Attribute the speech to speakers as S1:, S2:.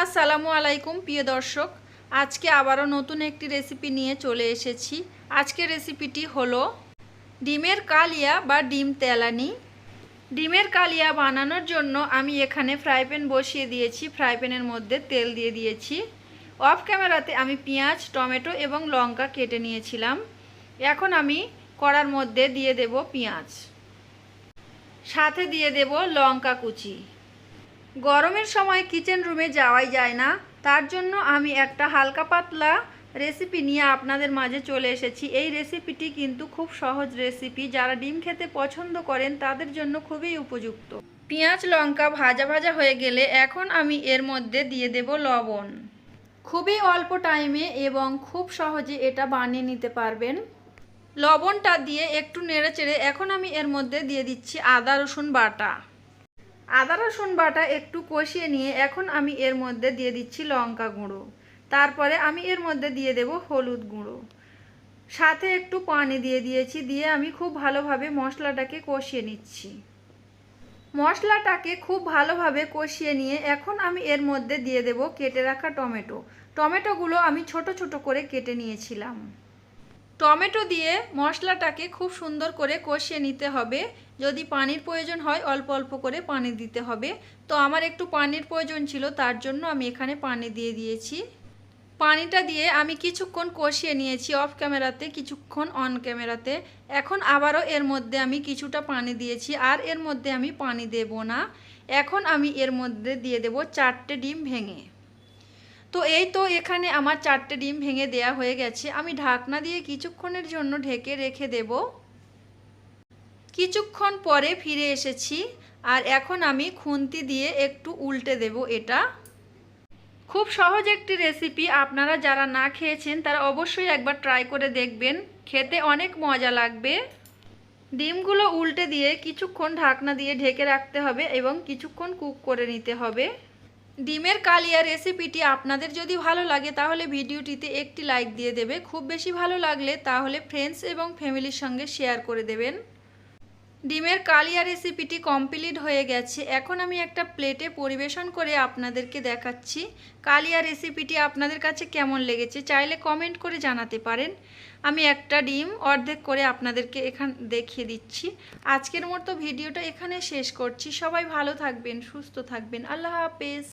S1: আসসালামু আলাইকুম প্রিয় দর্শক, আজকে আবারও নতুন একটি রেসিপি নিয়ে চলে এসেছি। আজকের রেসিপিটি হলো ডিমের কালিয়া বা ডিম তেলানি। ডিমের কালিয়া বানানোর জন্য আমি এখানে ফ্রাই প্যান বসিয়ে দিয়েছি। ফ্রাই প্যানের মধ্যে তেল দিয়ে দিয়েছি। অফ ক্যামেরাতে আমি পেঁয়াজ, টমেটো এবং লঙ্কা কেটে নিয়েছিলাম। এখন আমি কড়ার মধ্যে দিয়ে দেব পেঁয়াজ, সাথে দিয়ে দেব লঙ্কা কুচি। গরমের সময় কিচেন রুমে যাওয়াই যায় না, তার জন্য আমি একটা হালকা পাতলা রেসিপি নিয়ে আপনাদের মাঝে চলে এসেছি। এই রেসিপিটি কিন্তু খুব সহজ রেসিপি, যারা ডিম খেতে পছন্দ করেন তাদের জন্য খুবই উপযুক্ত। পেঁয়াজ লঙ্কা ভাজা ভাজা হয়ে গেলে এখন আমি এর মধ্যে দিয়ে দেব লবণ। খুবই অল্প টাইমে এবং খুব সহজে এটা বানিয়ে নিতে পারবেন। লবণটা দিয়ে একটু নেড়েচেড়ে এখন আমি এর মধ্যে দিয়ে দিচ্ছি আদা রসুন বাটা। আদা রসুন বাটা একটু কষিয়ে নিয়ে এখন আমি এর মধ্যে দিয়ে দিচ্ছি লঙ্কা গুঁড়ো। তারপরে আমি এর মধ্যে দিয়ে দেব হলুদ গুঁড়ো, সাথে একটু পানি দিয়ে দিয়েছি। দিয়ে আমি খুব ভালোভাবে মশলাটাকে কষিয়ে নিচ্ছি। মশলাটাকে খুব ভালোভাবে কষিয়ে নিয়ে এখন আমি এর মধ্যে দিয়ে দেব কেটে রাখা টমেটো। টমেটোগুলো আমি ছোট ছোট করে কেটে নিয়েছিলাম। টমেটো দিয়ে মশলাটাকে খুব সুন্দর করে কষিয়ে নিতে হবে। যদি পানির প্রয়োজন হয় অল্প অল্প করে পানি দিতে হবে। তো আমার একটু পানির প্রয়োজন ছিল, তার জন্য আমি এখানে পানি দিয়ে দিয়েছি। পানিটা দিয়ে আমি কিছুক্ষণ কষিয়ে নিয়েছি, অফ ক্যামেরাতে কিছুক্ষণ অন ক্যামেরাতে। এখন আবারও এর মধ্যে আমি কিছুটা পানি দিয়েছি, আর এর মধ্যে আমি পানি দেব না। এখন আমি এর মধ্যে দিয়ে দেব 4টে ডিম ভেঙে। তো এই তো এখানে আমার 4টে ডিম ভেঙে দেয়া হয়ে গেছে। আমি ঢাকনা দিয়ে কিছুক্ষণের জন্য ঢেকে রেখে দেব। কিছুক্ষণ পরে ফিরে এসেছি, আর এখন আমি খুন্তি দিয়ে একটু উল্টে দেব। এটা খুব সহজ একটি রেসিপি, আপনারা যারা না খেয়েছেন তারা অবশ্যই একবার ট্রাই করে দেখবেন, খেতে অনেক মজা লাগবে। ডিমগুলো উল্টে দিয়ে কিছুক্ষণ ঢাকনা দিয়ে ঢেকে রাখতে হবে এবং কিছুক্ষণ কুক করে নিতে হবে। ডিমের কালিয়া রেসিপিটি আপনাদের যদি ভালো লাগে তাহলে ভিডিওটিতে একটি লাইক দিয়ে দেবে। খুব বেশি ভালো লাগলে তাহলে ফ্রেন্ডস এবং ফ্যামিলির সঙ্গে শেয়ার করে দেবেন। ডিমের কালিয়া রেসিপিটি কমপ্লিট হয়ে গেছে। এখন আমি একটা প্লেটে পরিবেশন করে আপনাদেরকে দেখাচ্ছি। কালিয়া রেসিপিটি আপনাদের কাছে কেমন লেগেছে চাইলে কমেন্ট করে জানাতে পারেন। আমি একটা ডিম অর্ধেক করে আপনাদেরকে এখানে দেখিয়ে দিচ্ছি। আজকের মতো ভিডিওটা এখানে শেষ করছি। সবাই ভালো থাকবেন, সুস্থ থাকবেন। আল্লাহ হাফেজ।